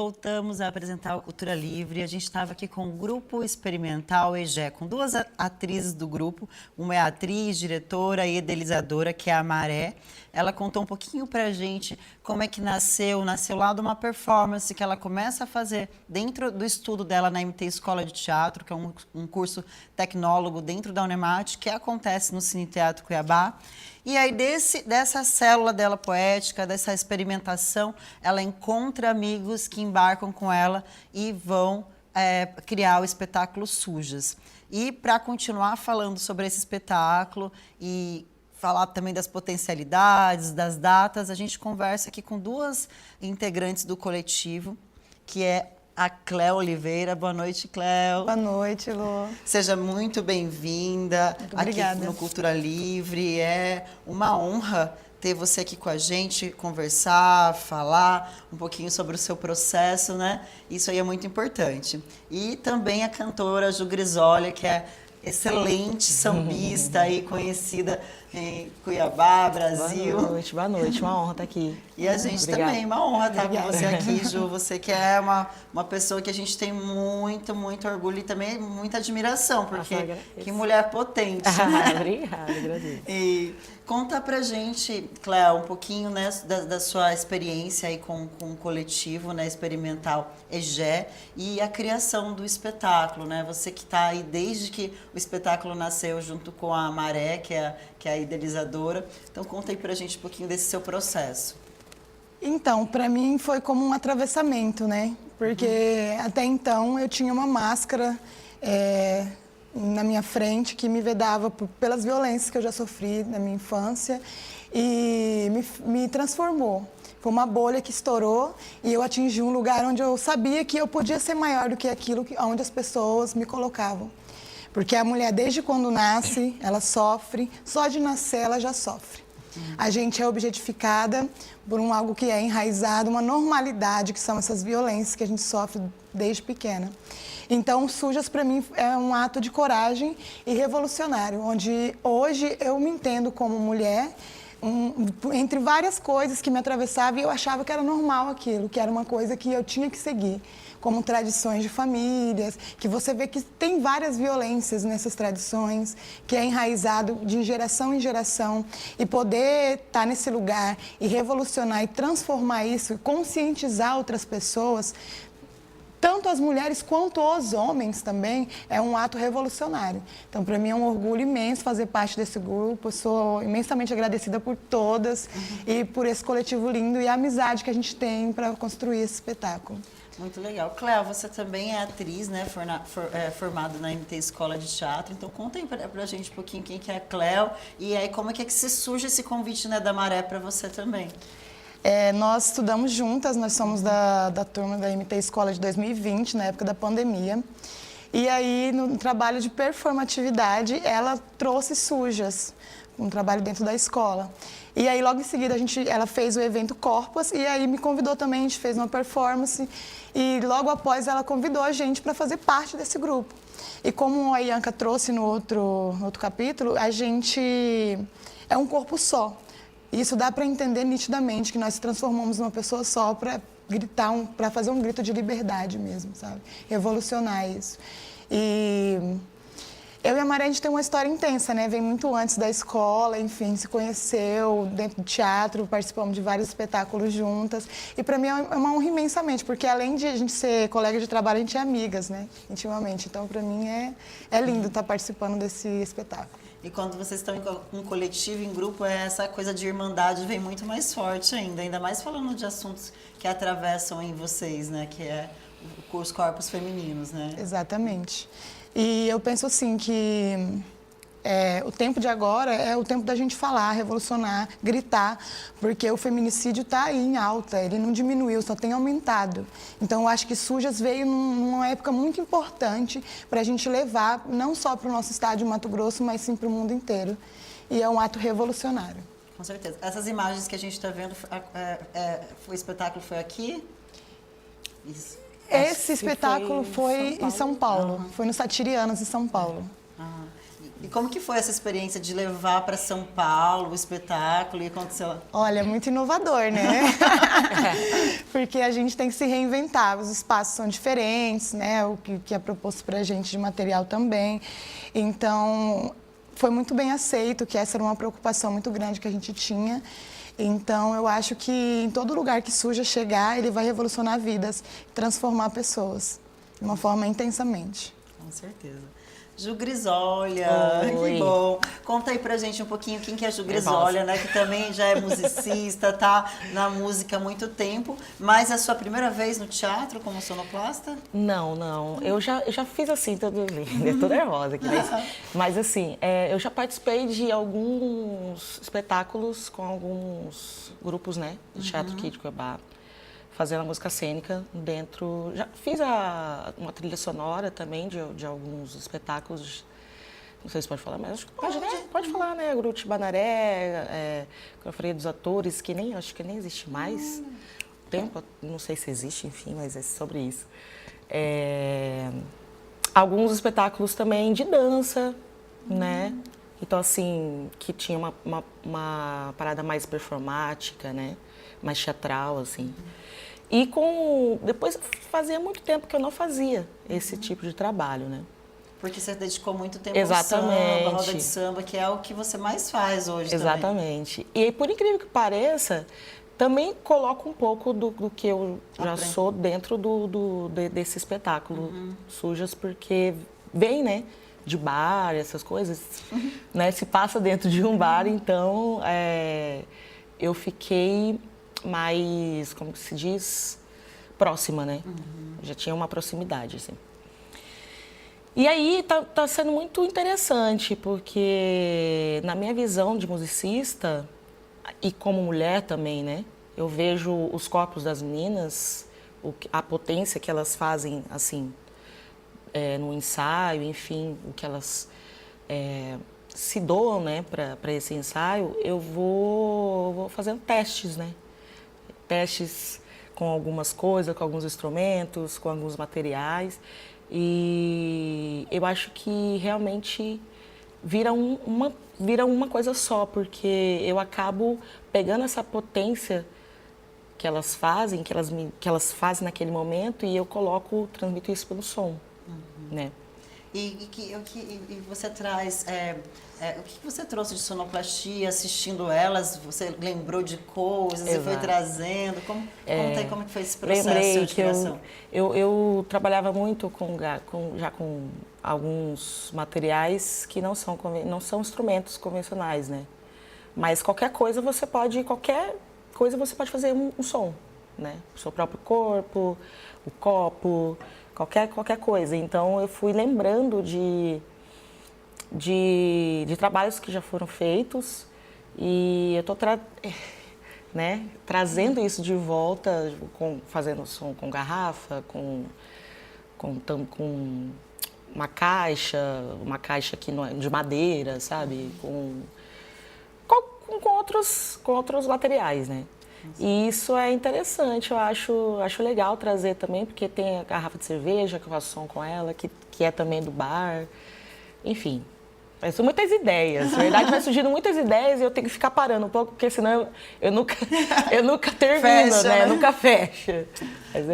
voltamos a apresentar o Cultura Livre. A gente estava aqui com o Grupo Experimental EGE, com duas atrizes do grupo. Uma é a atriz, diretora e idealizadora, que é a Maré. Ela contou um pouquinho pra gente como é que nasceu lá de uma performance que ela começa a fazer dentro do estudo dela na MT Escola de Teatro, que é um curso tecnólogo dentro da Unemate, que acontece no Cine Teatro Cuiabá. E aí, dessa célula dela poética, dessa experimentação, ela encontra amigos que embarcam com ela e vão criar o espetáculo Sujas. E para continuar falando sobre esse espetáculo e falar também das potencialidades, das datas, a gente conversa aqui com duas integrantes do coletivo, que é a Cléo Oliveira. Boa noite, Cléo. Boa noite, Lô. Seja muito bem-vinda aqui no Cultura Livre. É uma honra ter você aqui com a gente, conversar, falar um pouquinho sobre o seu processo, né? Isso aí é muito importante. E também a cantora Ju Grisoli, que é excelente sambista aí, conhecida em Cuiabá, Brasil. Boa noite, uma honra estar aqui. E a gente também, uma honra estar com você aqui, Ju. Você que é uma pessoa que a gente tem muito, muito orgulho e também muita admiração, porque que mulher potente, né? Obrigada, agradeço. E conta pra gente, Cléo, um pouquinho, né, da sua experiência aí com o coletivo, né, experimental EGE e a criação do espetáculo, né? Você que está aí desde que o espetáculo nasceu junto com a Maré, que é a idealizadora. Então, conta aí pra gente um pouquinho desse seu processo. Então, para mim foi como um atravessamento, né? Porque até então eu tinha uma máscara na minha frente que me vedava pelas violências que eu já sofri na minha infância e me transformou. Foi uma bolha que estourou e eu atingi um lugar onde eu sabia que eu podia ser maior do que aquilo onde as pessoas me colocavam. Porque a mulher, desde quando nasce, ela sofre, só de nascer ela já sofre. A gente é objetificada por algo que é enraizado, uma normalidade, que são essas violências que a gente sofre desde pequena. Então, Sujas, para mim, é um ato de coragem e revolucionário, onde hoje eu me entendo como mulher, entre várias coisas que me atravessavam, e eu achava que era normal aquilo, que era uma coisa que eu tinha que seguir, como tradições de famílias, que você vê que tem várias violências nessas tradições, que é enraizado de geração em geração, e poder estar nesse lugar e revolucionar e transformar isso, e conscientizar outras pessoas, tanto as mulheres quanto os homens também, é um ato revolucionário. Então, para mim é um orgulho imenso fazer parte desse grupo. Eu sou imensamente agradecida por todas e por esse coletivo lindo e a amizade que a gente tem para construir esse espetáculo. Muito legal. Cléo, você também é atriz, né? Formada na MT Escola de Teatro. Então, conta aí pra gente um pouquinho quem que é a Cléo e aí como é que se surge esse convite, né, da Maré para você também. Nós estudamos juntas, nós somos da turma da MT Escola de 2020, na época da pandemia. E aí, no trabalho de performatividade, ela trouxe Sujas, um trabalho dentro da escola. E aí, logo em seguida, ela fez o evento Corpus e aí me convidou também, a gente fez uma performance. E logo após, ela convidou a gente para fazer parte desse grupo. E como a Ianca trouxe no outro capítulo, a gente é um corpo só. Isso dá para entender nitidamente que nós se transformamos numa pessoa só para gritar, para fazer um grito de liberdade mesmo, sabe? Revolucionar isso. E eu e a Maré, a gente tem uma história intensa, né? Vem muito antes da escola, enfim, se conheceu dentro do teatro, participamos de vários espetáculos juntas. E para mim é uma honra imensamente, porque além de a gente ser colega de trabalho, a gente é amigas, né? Intimamente. Então, para mim é lindo estar participando desse espetáculo. E quando vocês estão em um coletivo, em grupo, essa coisa de irmandade vem muito mais forte ainda mais falando de assuntos que atravessam em vocês, né? Que é os corpos femininos, né? Exatamente. E eu penso assim que o tempo de agora é o tempo da gente falar, revolucionar, gritar, porque o feminicídio está aí em alta, ele não diminuiu, só tem aumentado. Então, eu acho que Sujas veio numa época muito importante para a gente levar, não só para o nosso estado de Mato Grosso, mas sim para o mundo inteiro. E é um ato revolucionário. Com certeza. Essas imagens que a gente está vendo, o espetáculo foi aqui? Isso. Esse espetáculo foi em São Paulo, foi no Satirianas, em São Paulo. E como que foi essa experiência de levar para São Paulo o espetáculo e aconteceu lá? Olha, muito inovador, né? Porque a gente tem que se reinventar, os espaços são diferentes, né? O que é proposto para a gente de material também. Então, foi muito bem aceito, que essa era uma preocupação muito grande que a gente tinha. Então, eu acho que em todo lugar que Suja chegar, ele vai revolucionar vidas, transformar pessoas de uma forma intensamente. Com certeza. Ju Grisolha, Oi. que bom. Conta aí pra gente um pouquinho quem que é Ju Grisolha, né? Que também já é musicista, tá na música há muito tempo. Mas é a sua primeira vez no teatro como sonoplasta? Não. Eu já fiz assim, tô nervosa aqui. Mas assim, eu já participei de alguns espetáculos com alguns grupos, né? Do Teatro Kid Cuiabá, fazendo a música cênica dentro... Já fiz uma trilha sonora também de alguns espetáculos. Não sei se pode falar, mas acho que pode falar, né? Grupo Banaré, Confraria dos Atores, que acho que nem existe mais. Tempo, não sei se existe, enfim, mas é sobre isso. Alguns espetáculos também de dança, né? Então, assim, que tinha uma parada mais performática, né? Mais teatral, assim. E depois fazia muito tempo que eu não fazia esse tipo de trabalho, né? Porque você dedicou muito tempo Exatamente. ao samba, roda de samba, que é o que você mais faz hoje Exatamente. E aí, por incrível que pareça, também coloco um pouco do que eu já sou dentro desse espetáculo Sujas, porque vem, né? De bar, essas coisas, né? Se passa dentro de um bar, então eu fiquei mais, como que se diz, próxima, né? Já tinha uma proximidade, assim. E aí tá sendo muito interessante, porque na minha visão de musicista, e como mulher também, né? Eu vejo os corpos das meninas, a potência que elas fazem, assim, no ensaio, enfim, o que elas se doam, né, para esse ensaio, eu vou fazendo testes, né? Testes com algumas coisas, com alguns instrumentos, com alguns materiais. E eu acho que realmente vira uma coisa só, porque eu acabo pegando essa potência que elas fazem, que elas fazem naquele momento, e eu transmito isso pelo som, né? E você traz, o que você trouxe de sonoplastia, assistindo elas? Você lembrou de coisas, você foi trazendo? Conta aí como que foi esse processo Lembrei de que criação. eu trabalhava muito já com alguns materiais que não são instrumentos convencionais, né? Mas qualquer coisa você pode fazer um som, né? O seu próprio corpo, o copo, qualquer coisa. Então, eu fui lembrando de trabalhos que já foram feitos e eu estou trazendo isso de volta, fazendo som com garrafa, com uma caixa que não é de madeira, sabe? Com outros materiais, né? E isso é interessante, eu acho legal trazer também, porque tem a garrafa de cerveja que eu faço som com ela, que é também do bar. Enfim, são muitas ideias. Na verdade, vai surgindo muitas ideias e eu tenho que ficar parando um pouco, porque senão eu nunca termino, Fecha, né? né? Nunca fecha.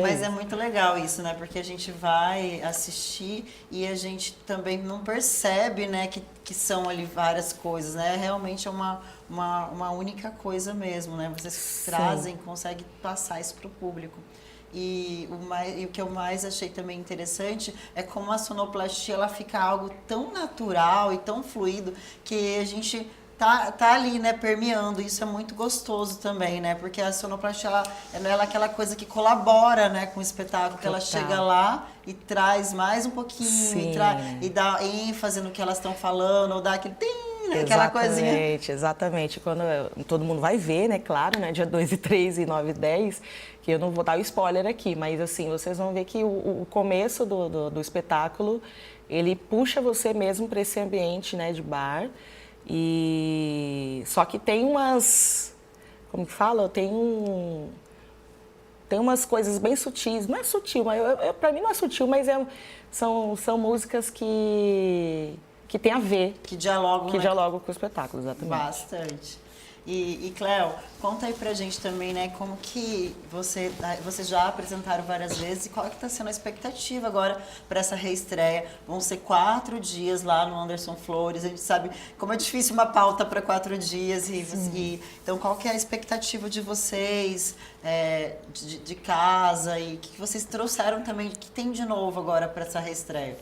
Mas é muito legal isso, né? Porque a gente vai assistir e a gente também não percebe, né, que são ali várias coisas, né? Realmente é uma única coisa mesmo, né? Vocês trazem, conseguem passar isso para o público. E o que eu mais achei também interessante é como a sonoplastia ela fica algo tão natural e tão fluido que a gente tá ali, né, permeando. Isso é muito gostoso também, né? Porque a sonoplastia ela é aquela coisa que colabora, né, com o espetáculo, que ela chega lá e traz mais um pouquinho e dá ênfase no que elas estão falando, ou dá aquele aquela coisinha. Exatamente. Quando todo mundo vai ver, né, claro, né, dia 2 e 3 e 9 e 10, que eu não vou dar o spoiler aqui, mas assim, vocês vão ver que o começo do espetáculo, ele puxa você mesmo para esse ambiente, né, de bar. E só que tem umas, como que fala? Tem umas coisas bem sutis. Não é sutil, mas para mim não é sutil, mas são músicas que que tem a ver, Que dialogam, que né? dialogam com o espetáculo, exatamente. Bastante. E Cléo, conta aí pra gente também, né, como que vocês já apresentaram várias vezes e qual que tá sendo a expectativa agora para essa reestreia? Vão ser 4 dias lá no Anderson Flores, a gente sabe como é difícil uma pauta para 4 dias. Então, qual que é a expectativa de vocês, de casa e o que vocês trouxeram também, que tem de novo agora para essa reestreia?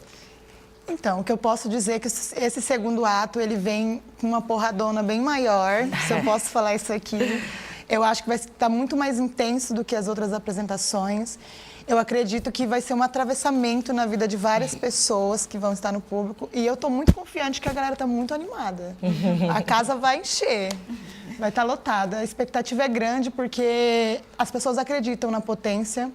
Então, o que eu posso dizer é que esse segundo ato, ele vem com uma porradona bem maior, se eu posso falar isso aqui. Eu acho que vai estar muito mais intenso do que as outras apresentações. Eu acredito que vai ser um atravessamento na vida de várias pessoas que vão estar no público. E eu estou muito confiante que a galera está muito animada. A casa vai encher, vai estar lotada. A expectativa é grande porque as pessoas acreditam na potência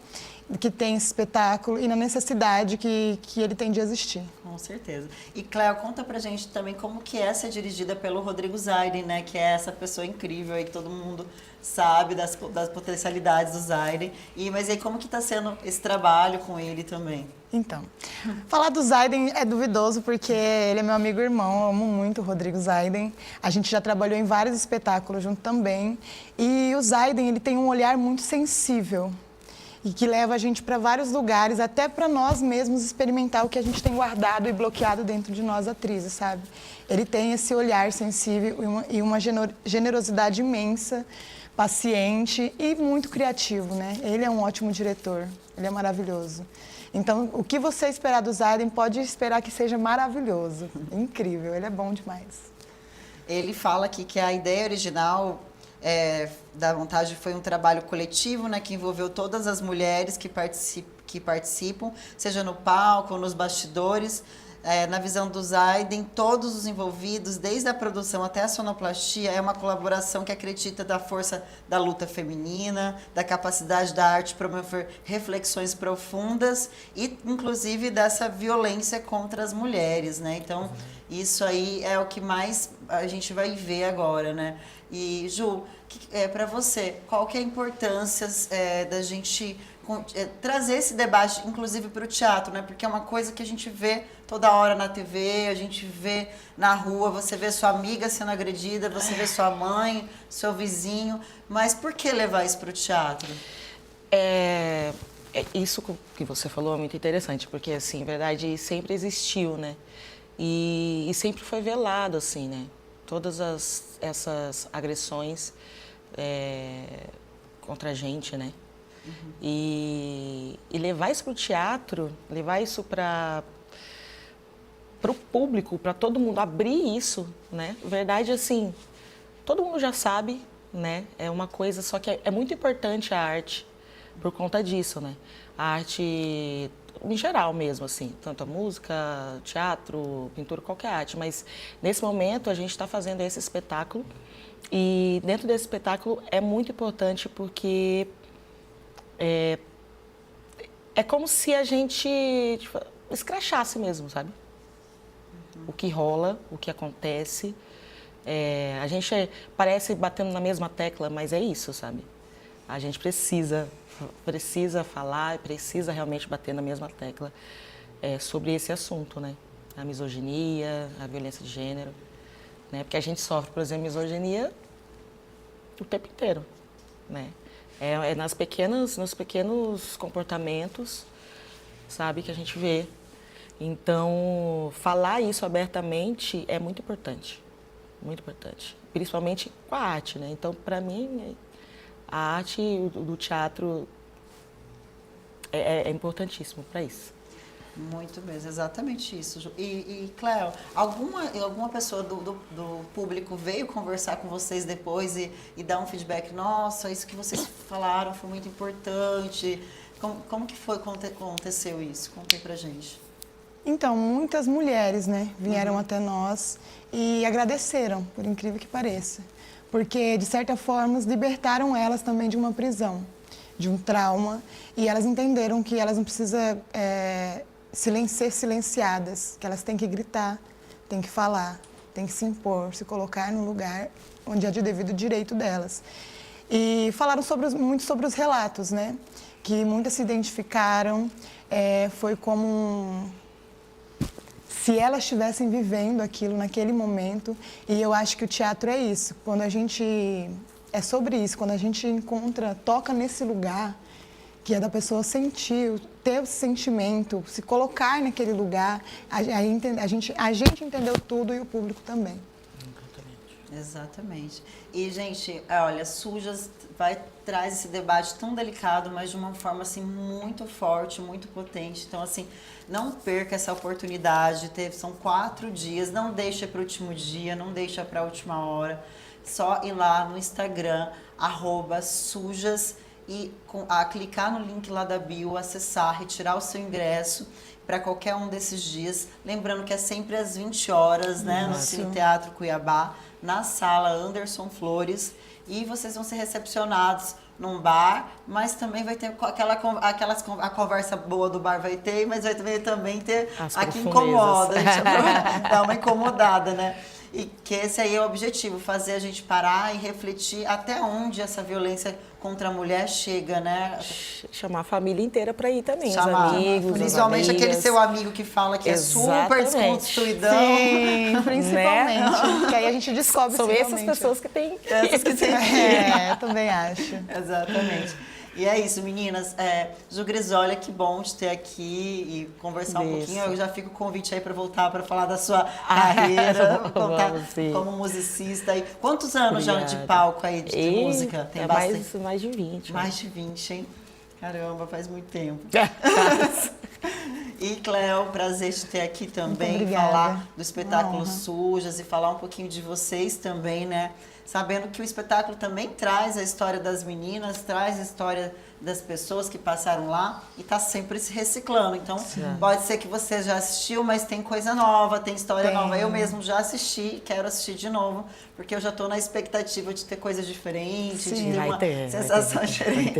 que tem esse espetáculo e na necessidade que ele tem de existir. Com certeza. E, Cléo, conta pra gente também como que é ser dirigida pelo Rodrigo Zaiden, né? Que é essa pessoa incrível aí que todo mundo sabe das potencialidades do Zaiden. Mas aí como que tá sendo esse trabalho com ele também? Então, falar do Zaiden é duvidoso porque ele é meu amigo e irmão, eu amo muito o Rodrigo Zaiden. A gente já trabalhou em vários espetáculos junto também. E o Zaiden, ele tem um olhar muito sensível e que leva a gente para vários lugares, até para nós mesmos experimentar o que a gente tem guardado e bloqueado dentro de nós, atrizes, sabe? Ele tem esse olhar sensível e uma generosidade imensa, paciente e muito criativo, né? Ele é um ótimo diretor, ele é maravilhoso. Então, o que você esperar do Zaiden, pode esperar que seja maravilhoso, incrível, ele é bom demais. Ele fala aqui que a ideia original da montagem foi um trabalho coletivo, né, que envolveu todas as mulheres que participam, seja no palco ou nos bastidores. Na visão do Zaiden, todos os envolvidos, desde a produção até a sonoplastia, é uma colaboração que acredita da força da luta feminina, da capacidade da arte promover reflexões profundas e, inclusive, dessa violência contra as mulheres, né? Então, isso aí é o que mais a gente vai ver agora, né? E, Ju, para você, qual que é a importância da gente trazer esse debate, inclusive, para o teatro, né? Porque é uma coisa que a gente vê toda hora na TV, a gente vê na rua, você vê sua amiga sendo agredida, você vê sua mãe, seu vizinho, mas por que levar isso para o teatro? Isso que você falou é muito interessante, porque, assim, na verdade, sempre existiu, né? E sempre foi velado, assim, né? Todas essas agressões contra a gente, né? Uhum. E levar isso para o teatro, levar isso para o público, para todo mundo, abrir isso, né? Na verdade, assim, todo mundo já sabe, né? É uma coisa, só que é muito importante a arte por conta disso, né? A arte em geral mesmo, assim, tanto a música, teatro, pintura, qualquer arte, mas nesse momento a gente está fazendo esse espetáculo e dentro desse espetáculo é muito importante porque é como se a gente escrachasse mesmo, sabe? Uhum. O que rola, o que acontece, a gente parece batendo na mesma tecla, mas é isso, sabe? A gente precisa falar, precisa realmente bater na mesma tecla sobre esse assunto, né? A misoginia, a violência de gênero, né? Porque a gente sofre, por exemplo, misoginia o tempo inteiro, né? Nos pequenos comportamentos, sabe, que a gente vê. Então, falar isso abertamente é muito importante, principalmente com a arte, né? Então, para mim, a arte do teatro é importantíssimo para isso. Muito mesmo, exatamente isso, Ju. E Cléo, alguma pessoa do público veio conversar com vocês depois e dar um feedback? Nossa, isso que vocês falaram foi muito importante. Como que aconteceu isso? Conta aí pra gente. Então, muitas mulheres, né, vieram até nós e agradeceram, por incrível que pareça. Porque, de certa forma, libertaram elas também de uma prisão, de um trauma, e elas entenderam que elas não precisam ser silenciadas, que elas têm que gritar, têm que falar, têm que se impor, se colocar no lugar onde é de devido direito delas. E falaram muito sobre os relatos, né? Que muitas se identificaram, foi como se elas estivessem vivendo aquilo naquele momento. E eu acho que o teatro é isso. Quando a gente... É sobre isso. Quando a gente toca nesse lugar, que é da pessoa sentir, ter o sentimento, se colocar naquele lugar, a gente entendeu tudo e o público também. Exatamente. E, gente, olha, Sujas traz esse debate tão delicado, mas de uma forma, assim, muito forte, muito potente. Então, assim, não perca essa oportunidade. São 4 dias, não deixa para o último dia, não deixa para a última hora. Só ir lá no Instagram, @sujas, e clicar no link lá da bio, acessar, retirar o seu ingresso para qualquer um desses dias. Lembrando que é sempre às 20 horas, né, no Cine Teatro Cuiabá, na sala Anderson Flores. E vocês vão ser recepcionados num bar, mas também vai ter a conversa boa do bar vai ter, mas vai também ter a que incomoda, a gente dá uma incomodada, né? E que esse aí é o objetivo, fazer a gente parar e refletir até onde essa violência contra a mulher chega, né? Chamar a família inteira para ir também, Chamar, os amigos, principalmente as aquele seu amigo que fala que Exatamente. é super desconstruidão. Sim, principalmente. Que aí a gente descobre São se essas realmente... pessoas que têm... Essas que tem eu também acho. Exatamente. E é isso, meninas. Ju Grisolha, que bom te ter aqui e conversar um pouquinho. Eu já fico o convite aí para voltar para falar da sua carreira, contar como musicista. E quantos anos já de palco aí de música? Tem mais de 20. Mais de 20, hein? Caramba, faz muito tempo. E, Cléo, prazer te ter aqui também, falar do espetáculo Sujas e falar um pouquinho de vocês também, né? Sabendo que o espetáculo também traz a história das meninas, traz a história das pessoas que passaram lá e está sempre se reciclando. Então, pode ser que você já assistiu, mas tem coisa nova, tem história nova. Eu mesmo já assisti, quero assistir de novo, porque eu já estou na expectativa de ter coisas diferentes, de ter uma sensação diferente.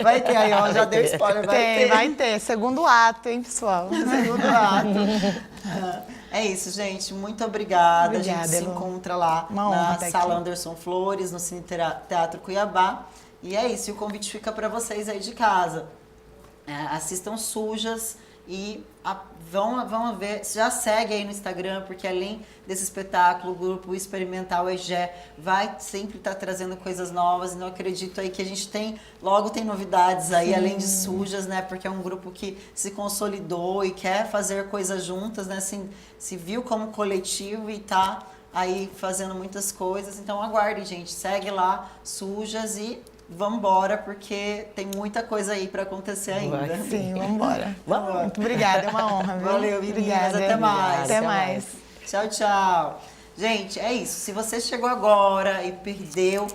Vai ter aí, ó, já deu spoiler, Vai ter. Segundo ato, hein, pessoal? Segundo ato. É isso, gente. Muito obrigada. A gente se encontra lá na Sala Anderson Flores, no Cine Teatro Cuiabá. E é isso. E o convite fica para vocês aí de casa. Assistam Sujas e vão ver. Já segue aí no Instagram, porque além desse espetáculo, o Grupo Experimental EGE vai sempre estar trazendo coisas novas. E não acredito aí que a gente logo tem novidades aí, além de Sujas, né? Porque é um grupo que se consolidou e quer fazer coisas juntas, né? Assim, se viu como coletivo e tá aí fazendo muitas coisas. Então aguardem, gente. Segue lá, Sujas, e vambora, porque tem muita coisa aí para acontecer ainda. Sim, vambora. Muito obrigada, é uma honra, viu? Valeu, meninas. Até mais. Até mais. Tchau, tchau. Gente, é isso. Se você chegou agora e perdeu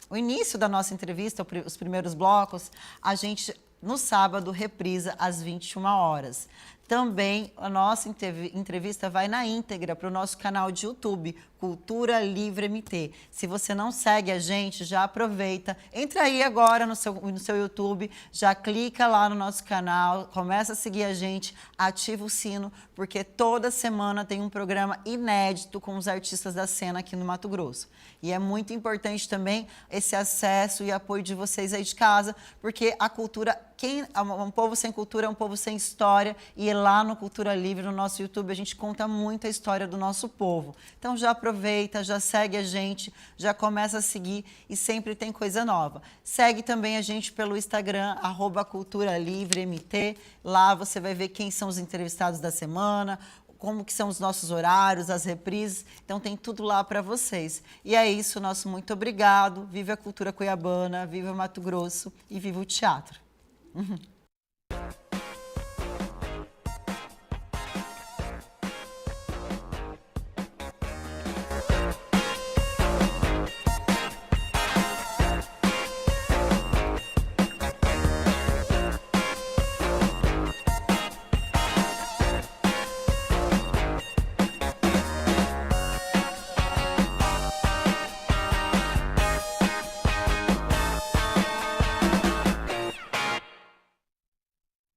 o início da nossa entrevista, os primeiros blocos, a gente, no sábado, reprisa às 21 horas. Também a nossa entrevista vai na íntegra para o nosso canal de YouTube, Cultura Livre MT. Se você não segue a gente, já aproveita. Entra aí agora no seu YouTube, já clica lá no nosso canal, começa a seguir a gente, ativa o sino, porque toda semana tem um programa inédito com os artistas da cena aqui no Mato Grosso. E é muito importante também esse acesso e apoio de vocês aí de casa, porque a cultura, um povo sem cultura é um povo sem história, e lá no Cultura Livre, no nosso YouTube, a gente conta muito a história do nosso povo. Então já aproveita, já segue a gente, já começa a seguir e sempre tem coisa nova. Segue também a gente pelo Instagram, @culturalivremt. Lá você vai ver quem são os entrevistados da semana, como que são os nossos horários, as reprises. Então tem tudo lá para vocês. E é isso, nosso muito obrigado. Viva a cultura cuiabana, viva Mato Grosso e viva o teatro.